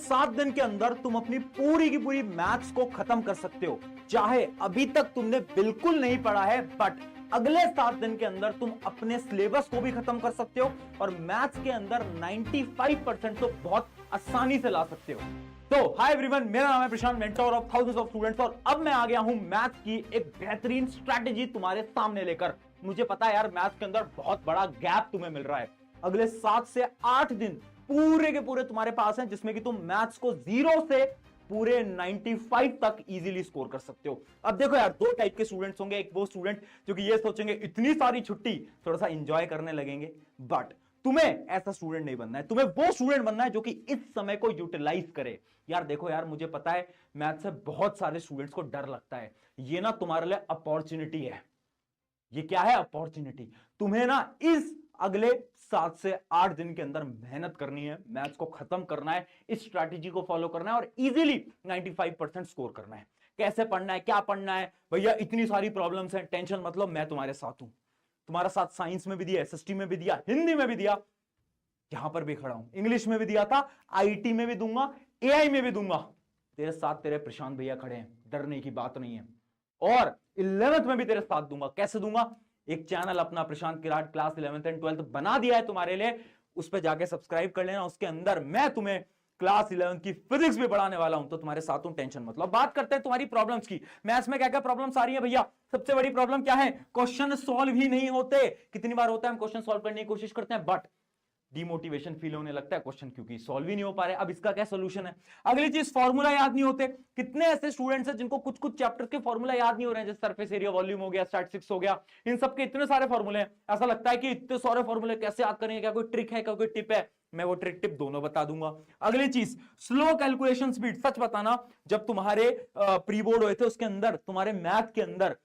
7 दिन के अंदर तुम अपनी पूरी की पूरी मैथ्स को खत्म कर सकते हो। चाहे अभी तक तुमने बिल्कुल नहीं पढ़ा है, बट अगले 7 दिन के अंदर तुम अपने सिलेबस को भी खत्म कर सकते हो और मैथ्स के अंदर 95% तो बहुत आसानी से ला सकते हो। तो हाय एवरीवन, मेरा नाम है Prashant, mentor of thousands of students, और अब मैं आ गया हूं मैथ्स की एक बेहतरीन स्ट्रैटेजी तुम्हारे सामने लेकर। मुझे पता है यार, मैथ्स के अंदर बहुत बड़ा गैप तुम्हें मिल रहा है। अगले 7 से 8 दिन पूरे के पूरे तुम्हारे पास हैं, जिसमें कि तुम मैथ्स को 0 से पूरे 95 तक इजीली स्कोर कर सकते हो। अब देखो यार, दो टाइप के स्टूडेंट्स होंगे। एक वो स्टूडेंट जो कि ये सोचेंगे इतनी सारी छुट्टी, थोड़ा सा एंजॉय करने लगेंगे, बट तुम्हें ऐसा स्टूडेंट नहीं बनना है। तुम्हें वो स्टूडेंट बनना है जो कि इस समय को यूटिलाइज करे। यार देखो यार, मुझे पता है मैथ से बहुत सारे स्टूडेंट्स को डर लगता है। ये ना तुम्हारे लिए अपॉर्चुनिटी है। ये क्या है? अपॉर्चुनिटी। तुम्हें ना इस अगले 7 से 8 दिन के अंदर मेहनत करनी है, मैथ्स को खत्म करना है, इस स्ट्रैटेजी को फॉलो करना है और इजीली 95% स्कोर करना है। कैसे पढ़ना है, क्या पढ़ना है? भैया इतनी सारी प्रॉब्लम्स हैं, टेंशन मतलब, मैं तुम्हारे साथ हूं। तुम्हारा साथ साइंस में भी दिया, एसएसटी में भी दिया, हिंदी में भी दिया, यहां पर भी खड़ा हूं, इंग्लिश में भी दिया था, आईटी में भी दूंगा, एआई में भी दूंगा। तेरे साथ तेरे प्रशांत भैया खड़े हैं, डरने की बात नहीं है। और 11th में भी तेरे साथ दूंगा। कैसे दूंगा? एक चैनल अपना प्रशांत किराट क्लास 11th एंड 12th बना दिया है तुम्हारे लिए, उस पर जाके सब्सक्राइब कर लेना। उसके अंदर मैं तुम्हें क्लास 11th की फिजिक्स भी पढ़ाने वाला हूं, तो तुम्हारे साथ हूं, टेंशन मतलब। बात करते हैं तुम्हारी प्रॉब्लम्स की। मैथ्स में क्या क्या प्रॉब्लम्स आ रही है भैया? सबसे बड़ी प्रॉब्लम क्या है? क्वेश्चन सॉल्व ही नहीं होते। कितनी बार होता है हम क्वेश्चन सॉल्व करने की कोशिश करते हैं, बट डिमोटिवेशन फील होने लगता है, क्वेश्चन क्योंकि सॉल्व ही नहीं हो पा रहे। अब इसका क्या सोल्यूशन है? अगली चीज, फॉर्मूला याद नहीं होते। कितने ऐसे स्टूडेंट्स हैं जिनको कुछ कुछ चैप्टर के फॉर्मूला याद नहीं हो रहे हैं, जैसे सरफेस एरिया, वॉल्यूम हो गया, स्टैटिस्टिक्स हो गया, इन सब के इतने सारे फॉर्मूले हैं, ऐसा लगता है कि इतने सारे फॉर्मूले कैसे याद करेंगे? क्या कोई ट्रिक है, क्या कोई टिप है? मैं वो ट्रिक टिप दोनों बता दूंगा। अगली चीज, स्लो कैलकुलेशन स्पीड। सच बताना, जब तुम्हारे प्री बोर्ड हुए थे उसके अंदर, तुम्हारे मैथ के अंदर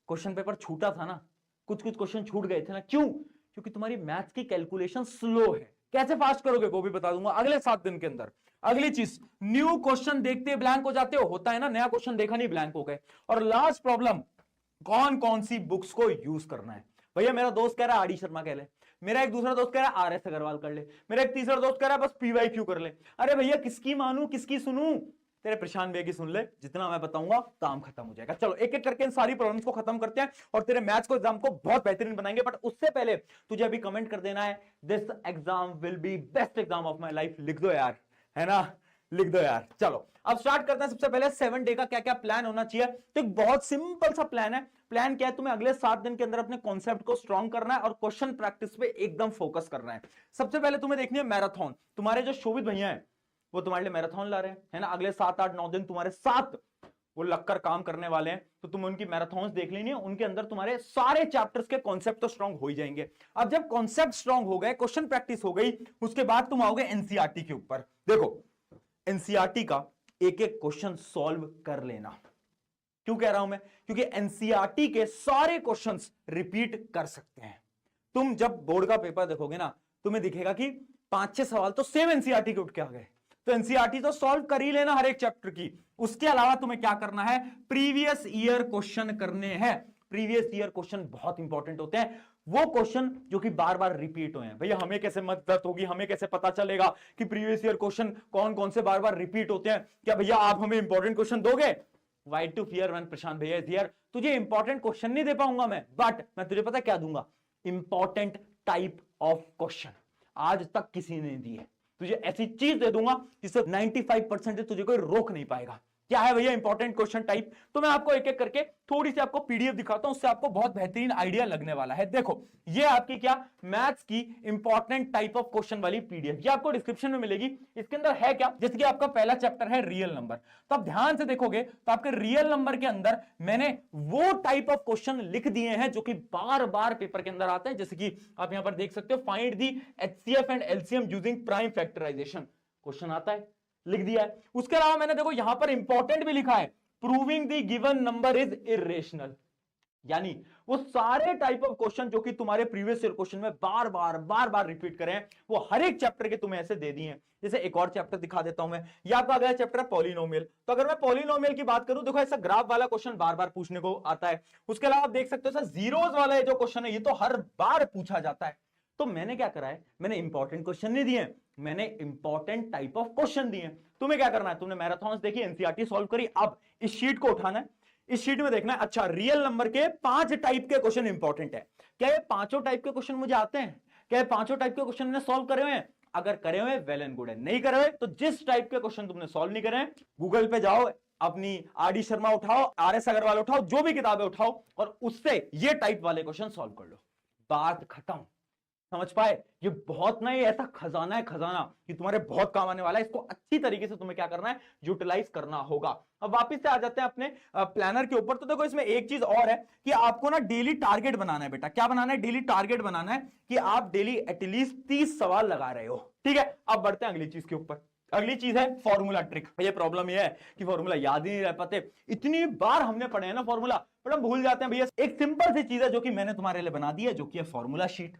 क्वेश्चन पेपर छूटा था ना, कुछ कुछ क्वेश्चन छूट गए थे ना, क्यों? क्योंकि तुम्हारी मैथ्स की कैलकुलेशन स्लो है। कैसे फास्ट करोगे वो भी बता दूंगा अगले 7 दिन के अंदर। अगली चीज, न्यू क्वेश्चन देखते ब्लैंक हो जाते हो, होता है ना, नया क्वेश्चन देखा नहीं ब्लैंक हो गए। और लास्ट प्रॉब्लम, कौन कौन सी बुक्स को यूज करना है? भैया मेरा दोस्त कह रहा है आर डी शर्मा कह ले, मेरा एक दूसरा दोस्त कह रहा है आर एस अग्रवाल कर ले, मेरा एक तीसरा दोस्त कह रहा है बस पीवाईक्यू कर ले। अरे भैया किसकी मानू, किसकी सुनूं? तेरे प्रशांत भैया की सुन ले, जितना मैं बताऊंगा काम खत्म हो जाएगा। चलो एक एक करके इन सारी प्रॉब्लम्स को खत्म करते हैं और तेरे मैथ्स को एग्जाम को बहुत बेहतरीन बनाएंगे। बट उससे पहले तुझे अभी कमेंट कर देना है, this exam will be best exam of my life. लिख दो यार, है ना, लिख दो यार। चलो अब स्टार्ट करते हैं। सबसे पहले 7 डे का क्या क्या प्लान होना चाहिए। तो एक बहुत सिंपल सा प्लान है। प्लान क्या है? तुम्हें अगले 7 दिन के अंदर अपने कॉन्सेप्ट को स्ट्रॉन्ग करना है और क्वेश्चन प्रैक्टिस पे एकदम फोकस करना है। सबसे पहले तुम्हें देखनी है मैराथन। तुम्हारे जो शोभित भैया हैं वो तुम्हारे लिए मैराथन ला रहे हैं, है ना। अगले 7, 8, 9 दिन तुम्हारे साथ वो लगकर काम करने वाले हैं, तो तुम उनकी मैराथन्स देख लेनी है। उनके अंदर तुम्हारे सारे चैप्टर्स के कॉन्सेप्ट तो स्ट्रांग हो ही जाएंगे। अब जब कॉन्सेप्ट स्ट्रांग हो गए, क्वेश्चन प्रैक्टिस हो गई, उसके बाद तुम आओगे एनसीईआरटी के ऊपर। देखो एनसीईआरटी का एक एक क्वेश्चन सॉल्व कर लेना। क्यों कह रहा हूं मैं? क्योंकि एनसीईआरटी के सारे क्वेश्चंस रिपीट कर सकते हैं। तुम जब बोर्ड का पेपर देखोगे ना, तुम्हें दिखेगा कि 5-6 सवाल तो सेम एनसीईआरटी के उठ के आ गए। तो एनसीईआरटी तो सॉल्व कर ही लेना हर एक चैप्टर की। उसके अलावा तुम्हें क्या करना है? प्रीवियस ईयर क्वेश्चन करने हैं। प्रीवियस ईयर क्वेश्चन बहुत इंपॉर्टेंट होते हैं, वो क्वेश्चन जो कि बार बार रिपीट हुए हैं। भैया हमें कैसे मदद होगी, हमें कैसे पता चलेगा कि प्रीवियस ईयर क्वेश्चन कौन कौन से बार बार रिपीट होते हैं? क्या भैया आप हमें इंपॉर्टेंट क्वेश्चन दोगे? वाई टू फियर वन प्रशांत भैया इज हियर। तुझे इंपॉर्टेंट क्वेश्चन नहीं दे पाऊंगा मैं, बट मैं तुझे पता क्या दूंगा? Important type of question. आज तक किसी ने दिए, तुझे ऐसी चीज दे दूंगा जिससे 95% तुझे कोई रोक नहीं पाएगा। क्या है भैया इंपॉर्टेंट क्वेश्चन टाइप? तो मैं आपको एक एक करके थोड़ी सी आपको पीडीएफ दिखाता हूं, उससे आपको बहुत बेहतरीन आइडिया लगने वाला है। देखो ये आपकी क्या, मैथ्स की इंपॉर्टेंट टाइप ऑफ क्वेश्चन वाली पीडीएफ, ये आपको डिस्क्रिप्शन में मिलेगी। इसके अंदर है क्या, जैसे कि आपका पहला चैप्टर है रियल नंबर, तो आप ध्यान से देखोगे तो आपके रियल नंबर के अंदर मैंने वो टाइप ऑफ क्वेश्चन लिख दिए हैं जो कि बार बार पेपर के अंदर आते हैं। जैसे कि आप यहां पर देख सकते हो, find the HCF and LCM using prime factorization, question आता है, लिख दिया है। उसके अलावा मैंने देखो यहां पर इंपॉर्टेंट भी लिखा है, proving the given number is irrational. यानी वो सारे टाइप ऑफ क्वेश्चन जो कि तुम्हारे प्रीवियस ईयर क्वेश्चन में बार बार रिपीट करें, वो हर एक चैप्टर के तुम्हें ऐसे दे दिए हैं। जैसे एक और चैप्टर दिखा देता हूं मैं, ये आपका अगला चैप्टर है पॉलिनोमियल। तो अगर मैं पॉलिनोमियल की बात करूं, देखो ऐसा ग्राफ वाला क्वेश्चन बार बार पूछने को आता है। उसके अलावा आप देख सकते हो जीरोस वाला जो क्वेश्चन है, ये तो हर बार पूछा जाता है। तो मैंने क्या करा है, मैंने इंपॉर्टेंट क्वेश्चन नहीं दिए, मैंने इंपॉर्टेंट टाइप ऑफ क्वेश्चन दिए। तुम्हें क्या करना है, तुमने मैराथन देखी, एनसीईआरटी सॉल्व करी, अब इस शीट को उठाना है, इस शीट में देखना है अच्छा रियल नंबर के 5 टाइप के क्वेश्चन इंपॉर्टेंट है। क्या ये पांचों टाइप के क्वेश्चन मुझे आते हैं? क्या ये पांचों टाइप के क्वेश्चन मैंने सॉल्व करे हुए हैं? अगर करे हुए वेल एंड गुड है, नहीं करे हुए तो जिस टाइप के क्वेश्चन तुमने सॉल्व नहीं करे, गूगल पे जाओ, अपनी आर डी शर्मा उठाओ, आर एस अग्रवाल उठाओ, जो भी किताबें उठाओ और उससे ये टाइप वाले क्वेश्चन सॉल्व कर लो, बात खत्म। समझ पाए? ये बहुत ना, ये ऐसा खजाना है, खजाना कि तुम्हारे बहुत काम आने वाला है। इसको अच्छी तरीके से तुम्हें क्या करना है, यूटिलाइज करना होगा। अब वापस से आ जाते हैं अपने प्लानर के ऊपर। तो देखो इसमें एक चीज और है कि आपको ना डेली टारगेट बनाना है बेटा। क्या बनाना है? डेली टारगेट बनाना है कि आप डेली एटलीस्ट 30 सवाल लगा रहे हो। ठीक है, अब बढ़ते हैं अगली चीज के ऊपर। अगली चीज है फॉर्मूला ट्रिक। ये प्रॉब्लम ये है कि फॉर्मूला याद ही नहीं रह पाते। इतनी बार हमने पढ़े हैं ना फॉर्मूला, पर हम भूल जाते हैं भैया। एक सिंपल सी चीज है जो कि मैंने तुम्हारे लिए बना दी है, जो कि है फॉर्मूला शीट।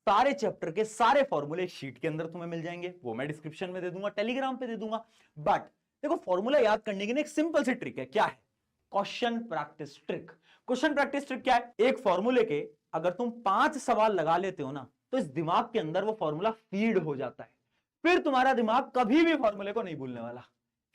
सारे चैप्टर के सारे फॉर्मूले शीट के अंदर तुम्हें मिल जाएंगे, वो मैं डिस्क्रिप्शन में दे दूंगा, टेलीग्राम पे दे दूंगा। बट देखो फॉर्मूला याद करने की ना एक सिंपल सी ट्रिक है। क्या है? Question practice trick. Question practice trick क्या है? एक फॉर्मूले के अगर तुम 5 सवाल लगा लेते हो ना, तो इस दिमाग के अंदर वो फॉर्मूला फीड हो जाता है। फिर तुम्हारा दिमाग कभी भी फॉर्मूले को नहीं भूलने वाला।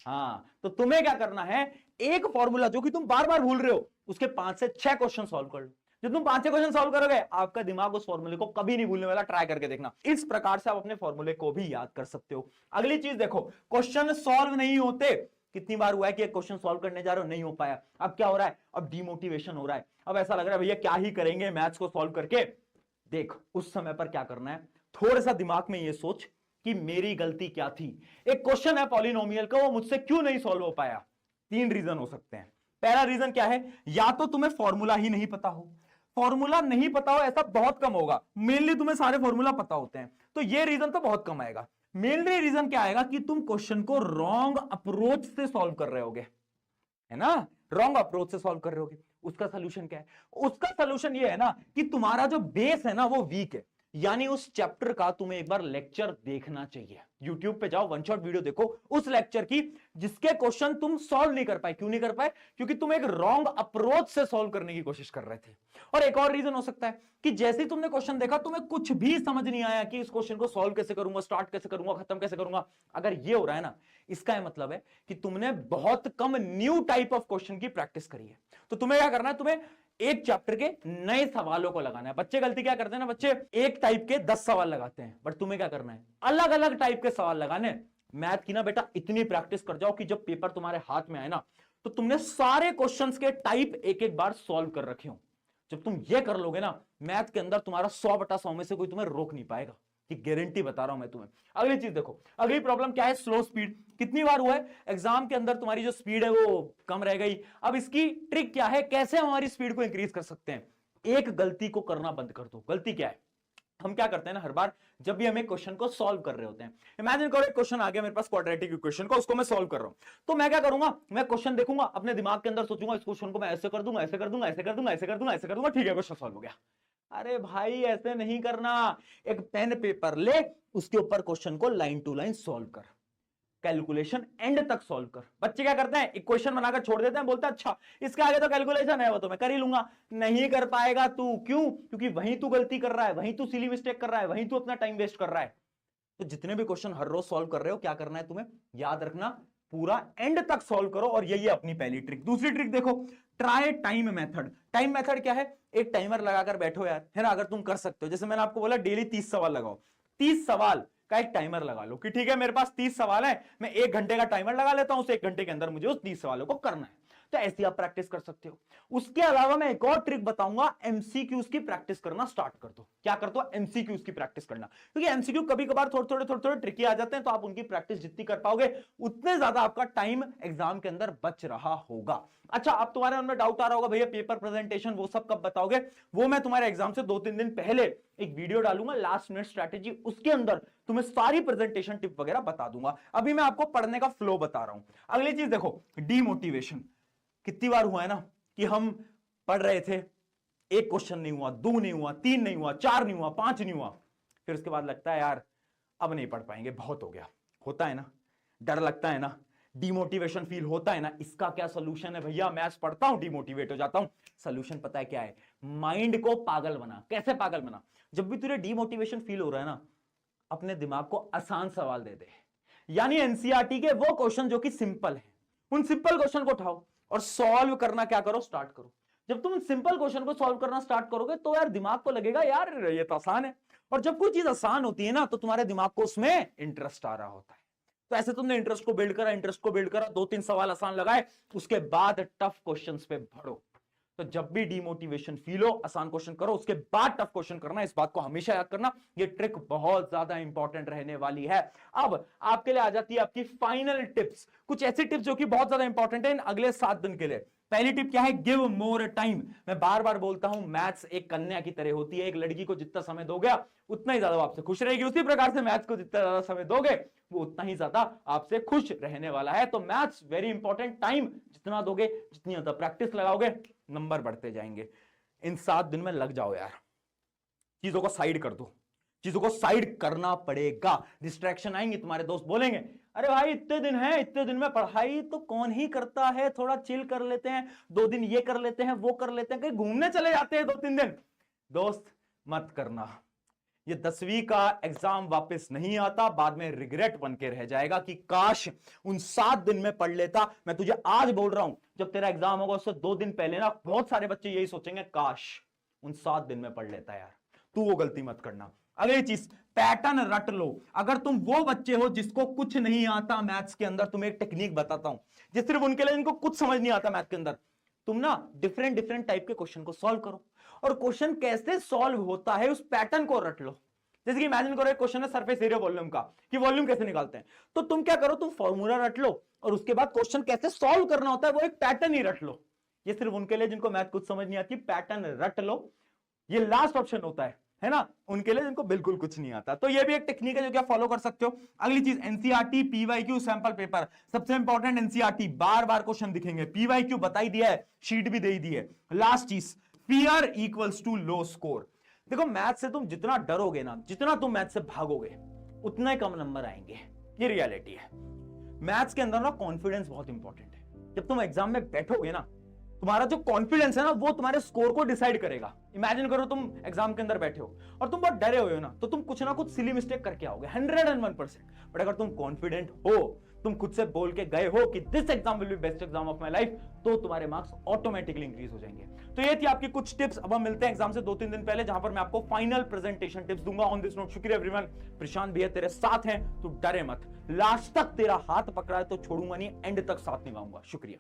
हाँ, तो तुम्हें क्या करना है, एक फॉर्मूला जो कि तुम बार बार भूल रहे हो, उसके 5 से 6 क्वेश्चन सॉल्व कर लो। जब तुम 5 क्वेश्चन सॉल्व करोगे, आपका दिमाग उस फॉर्मूले को कभी नहीं भूलने वाला। ट्राई करके देखना। इस प्रकार से आप अपने फॉर्मूले को भी याद कर सकते हो। अगली चीज देखो, क्वेश्चन सॉल्व नहीं होते। कितनी बार हुआ है कि एक क्वेश्चन सॉल्व करने जा रहे हो, नहीं हो पाया। अब क्या हो रहा है? अब डिमोटिवेशन हो रहा है। अब ऐसा लग रहा है भैया क्या ही करेंगे मैथ्स को सॉल्व करके। देख, उस समय पर क्या करना है, थोड़ा सा दिमाग में ये सोच कि मेरी गलती क्या थी। एक क्वेश्चन है पॉलिनोमियल का, वो मुझसे क्यों नहीं सॉल्व हो पाया? 3 रीजन हो सकते हैं। पहला रीजन क्या है? या तो तुम्हें फॉर्मूला ही नहीं पता हो। फॉर्मूला नहीं पता हो ऐसा बहुत कम होगा, मेनली तुम्हें सारे फॉर्मूला पता होते हैं, तो ये रीजन तो बहुत कम आएगा। मेनली रीजन क्या आएगा कि तुम क्वेश्चन को रॉन्ग अप्रोच से सॉल्व कर रहे होगे, है ना? रॉन्ग अप्रोच से सॉल्व कर रहे होगे। उसका सोल्यूशन क्या है? उसका सोल्यूशन ये है ना कि तुम्हारा जो बेस है ना वो वीक है। यानी उस चैप्टर का तुम्हें एक बार लेक्चर देखना चाहिए। YouTube पे जाओ, वन शॉट वीडियो देखो उस लेक्चर की जिसके क्वेश्चन तुम सॉल्व नहीं कर पाए। क्यों नहीं कर पाए? क्योंकि तुम एक रॉन्ग अप्रोच से सॉल्व करने की कोशिश कर रहे थे। और एक और रीजन हो सकता है कि जैसे ही तुमने क्वेश्चन देखा, तुम्हें कुछ भी समझ नहीं आया कि इस क्वेश्चन को सॉल्व कैसे करूंगा, स्टार्ट कैसे करूंगा, खत्म कैसे करूंगा। अगर ये हो रहा है ना, इसका मतलब है कि तुमने बहुत कम न्यू टाइप ऑफ क्वेश्चन की प्रैक्टिस करी है। तो तुम्हें क्या करना है, तुम्हें एक चैप्टर के नए सवालों को लगाना है। बच्चे गलती क्या करते हैं ना, बच्चे एक टाइप के 10 सवाल लगाते हैं, बट तुम्हें क्या करना है, अलग अलग टाइप के सवाल लगाने। मैथ की ना बेटा इतनी प्रैक्टिस कर जाओ कि जब पेपर तुम्हारे हाथ में आए ना, तो तुमने सारे क्वेश्चंस के टाइप एक एक बार सॉल्व कर रखे हो। जब तुम ये कर लोगे ना, मैथ के अंदर तुम्हारा 100/100 में से कोई तुम्हें रोक नहीं पाएगा। कि गारंटी बता रहा हूं मैं तुम्हें। अगली चीज देखो, अगली प्रॉब्लम क्या है, स्लो स्पीड। कितनी बार हुआ है एग्जाम के अंदर तुम्हारी जो स्पीड है वो कम रह गई। अब इसकी ट्रिक क्या है, कैसे हमारी स्पीड को इंक्रीज कर सकते हैं? एक गलती को करना बंद कर दो। गलती क्या है? हम क्या करते हैं ना, हर बार जब भी हमें क्वेश्चन को सॉल्व कर रहे होते हैं, इमेजिन करो एक क्वेश्चन आ गया मेरे पास क्वाड्रेटिक इक्वेशन का, उसको मैं सॉल्व कर रहा हूं। तो मैं क्या करूंगा, मैं क्वेश्चन देखूंगा, अपने दिमाग के अंदर सोचूंगा इस क्वेश्चन को मैं ऐसे कर दूंगा, ऐसे कर दूंगा, ऐसे कर दूंगा, ऐसे कर दूंगा, ऐसे कर दूंगा, ठीक है क्वेश्चन सॉल्व हो गया। अरे भाई ऐसे नहीं करना। एक पेन पेपर ले, उसके ऊपर क्वेश्चन को लाइन टू लाइन सॉल्व कर, कैलकुलेशन एंड तक सॉल्व कर। बच्चे क्या करते हैं, इक्वेशन बनाकर छोड़ देते हैं, बोलते हैं अच्छा इसके आगे तो कैलकुलेशन है, वो तो मैं कर ही लूंगा। नहीं कर पाएगा तू। क्यों? क्योंकि वहीं तू गलती कर रहा है, वहीं तू सिली मिस्टेक कर रहा है, वहीं तू अपना टाइम वेस्ट कर रहा है। तो जितने भी क्वेश्चन हर रोज सॉल्व कर रहे हो, क्या करना है तुम्हें, याद रखना पूरा एंड तक सॉल्व करो। और यही है अपनी पहली ट्रिक। दूसरी ट्रिक देखो, try time method. Time method क्या है? एक टाइमर लगाकर बैठो यार, है ना। अगर तुम कर सकते हो, जैसे मैंने आपको बोला डेली 30 सवाल लगाओ, 30 सवाल का एक टाइमर लगा लो कि ठीक है मेरे पास 30 सवाल है, मैं 1 घंटे का टाइमर लगा लेता हूं, उस 1 घंटे के अंदर मुझे उस 30 सवालों को करना है। तो ऐसी आप प्रैक्टिस कर सकते हो। उसके अलावा मैं एक और ट्रिक बताऊंगा, एमसीक्यूज की प्रैक्टिस करना स्टार्ट कर दो। क्या कर दो? एमसीक्यूज की प्रैक्टिस करना। क्योंकि एमसीक्यू कभी कभार थोड़े थोड़े ट्रिकी आ जाते हैं, तो आप उनकी प्रैक्टिस जितनी कर पाओगे उतने ज्यादा आपका टाइम एग्जाम के अंदर बच रहा होगा। अच्छा, अब तुम्हारे मन में डाउट आ रहा होगा भैया पेपर प्रेजेंटेशन वो सब कब बताओगे? वो मैं तुम्हारे एग्जाम से 2-3 दिन पहले एक वीडियो डालूंगा, लास्ट मिनट स्ट्रैटेजी, उसके अंदर तुम्हें सारी प्रेजेंटेशन टिप वगैरह बता दूंगा। अभी मैं आपको पढ़ने का फ्लो बता रहा हूं। अगली चीज देखो, डीमोटिवेशन। कितनी बार हुआ है ना कि हम पढ़ रहे थे, एक क्वेश्चन नहीं हुआ, 2 नहीं हुआ, 3 नहीं हुआ, 4 नहीं हुआ, 5 नहीं हुआ, फिर उसके बाद लगता है यार अब नहीं पढ़ पाएंगे, बहुत हो गया। होता है ना, डर लगता है ना, डिमोटिवेशन फील होता है ना। इसका क्या सोल्यूशन है भैया? मैथ्स पढ़ता हूं डिमोटिवेट हो जाता हूं। सोल्यूशन पता है क्या है? माइंड को पागल बना। कैसे पागल बना? जब भी तुझे डिमोटिवेशन फील हो रहा है ना, अपने दिमाग को आसान सवाल दे दे। यानी एनसीईआरटी के वो क्वेश्चन जो कि सिंपल है, उन सिंपल क्वेश्चन को उठाओ और सॉल्व करना क्या करो, स्टार्ट करो। जब तुम सिंपल क्वेश्चन को सॉल्व करना स्टार्ट करोगे तो यार दिमाग को लगेगा यार ये तो आसान है। और जब कोई चीज आसान होती है ना तो तुम्हारे दिमाग को उसमें इंटरेस्ट आ रहा होता है। तो ऐसे तुमने इंटरेस्ट को बिल्ड करा, 2-3 सवाल आसान लगाए, उसके बाद टफ क्वेश्चंस पे बढ़ो। तो जब भी डिमोटिवेशन फील हो, आसान क्वेश्चन करो, उसके बाद टफ क्वेश्चन करना। इस बात को हमेशा याद करना, ये ट्रिक बहुत ज्यादा इंपॉर्टेंट रहने वाली है। अब आपके लिए आ जाती है आपकी फाइनल टिप्स, कुछ ऐसी टिप्स जो कि बहुत ज्यादा इंपॉर्टेंट है इन अगले 7 दिन के लिए। पहली टिप क्या है, गिव मोर टाइम। मैं बार बार बोलता हूं, मैथ्स एक कन्या की तरह होती है। एक लड़की को जितना समय दोगे उतना ही ज्यादा आपसे खुश रहेगी, उसी प्रकार से मैथ्स को जितना ज्यादा समय दोगे वो उतना ही ज्यादा आपसे खुश रहने वाला है। तो मैथ्स वेरी इंपॉर्टेंट, टाइम जितना दोगे, जितनी ज्यादा प्रैक्टिस लगाओगे, नंबर बढ़ते जाएंगे। इन 7 दिन में लग जाओ यार, चीजों को साइड कर दो, चीजों को साइड करना पड़ेगा। डिस्ट्रैक्शन आएंगे, तुम्हारे दोस्त बोलेंगे अरे भाई इतने दिन है, इतने दिन में पढ़ाई तो कौन ही करता है, थोड़ा चिल कर लेते हैं, 2 दिन ये कर लेते हैं, वो कर लेते हैं, कहीं घूमने चले जाते हैं 2-3 दिन। दोस्त मत करना, ये 10वीं का एग्जाम वापस नहीं आता, बाद में रिग्रेट बन के रह जाएगा कि काश उन 7 दिन में पढ़ लेता। मैं तुझे आज बोल रहा हूं, जब तेरा एग्जाम होगा उससे 2 दिन पहले ना बहुत सारे बच्चे यही सोचेंगे काश उन 7 दिन में पढ़ लेता। यार तू वो गलती मत करना। अगली चीज, पैटर्न रट लो। अगर तुम वो बच्चे हो जिसको कुछ नहीं आता मैथ्स के अंदर, तुम्हें एक टेक्निक बताता हूं, जो सिर्फ उनके लिए जिनको कुछ समझ नहीं आता मैथ्स के अंदर। तुम ना डिफरेंट टाइप के क्वेश्चन को सॉल्व करो, और क्वेश्चन कैसे सॉल्व होता है उस पैटर्न को रट लो। जैसे कि इमेजिन करो एक क्वेश्चन है सरफेस एरिया वॉल्यूम का, कि वॉल्यूम कैसे निकालते हैं, तो तुम क्या करो, तुम फॉर्मूला रट लो और उसके बाद क्वेश्चन कैसे सॉल्व करना होता है वो एक पैटर्न ही रट लो। ये सिर्फ उनके लिए जिनको मैथ कुछ समझ नहीं आती, पैटर्न रट लो। ये लास्ट ऑप्शन होता है ना, उनके लिए जिनको बिल्कुल कुछ नहीं आता। तो ये भी एक टेक्निक है जो कि आप फॉलो कर सकते हो। अगली चीज, एनसीईआरटी पीवाईक्यू सैंपल पेपर, सबसे इंपॉर्टेंट एनसीईआरटी, बार बार क्वेश्चन दिखेंगे, पीवाईक्यू बताई दिया है, शीट भी दे दी है। लास्ट चीज, fear equals to low score. देखो मैथ से तुम जितना डरोगे ना, जितना तुम मैथ से भागोगे, उतना ही कम नंबर आएंगे, ये रियलिटी है। मैथ्स के अंदर ना कॉन्फिडेंस बहुत इंपॉर्टेंट है। जब तुम एग्जाम में बैठोगे ना, तुम्हारा जो कॉन्फिडेंस है ना वो तुम्हारे स्कोर को डिसाइड करेगा। इमेजिन करो तुम एग्जाम के अंदर बैठे हो और तुम बहुत डरे हुए हो ना, तो तुम कुछ ना कुछ सिली मिस्टेक करके आओगे 101%। बट अगर तुम कॉन्फिडेंट हो, तुम खुद से बोल के गए हो कि this exam will be best exam of my life, तो तुम्हारे मार्क्स ऑटोमेटिकली इंक्रीज हो जाएंगे। तो ये थी आपकी कुछ टिप्स। अब हम मिलते हैं एग्जाम से 2-3 दिन पहले, जहां पर मैं आपको फाइनल प्रेजेंटेशन टिप्स दूंगा ऑन दिस नोट। शुक्रिया एवरीवन, प्रशांत भैया तेरे साथ हैं, तू डरे मत, लास्ट तक तेरा हाथ पकड़ा है तो छोड़ूंगा नहीं, एंड तक साथ निभाऊंगा। शुक्रिया।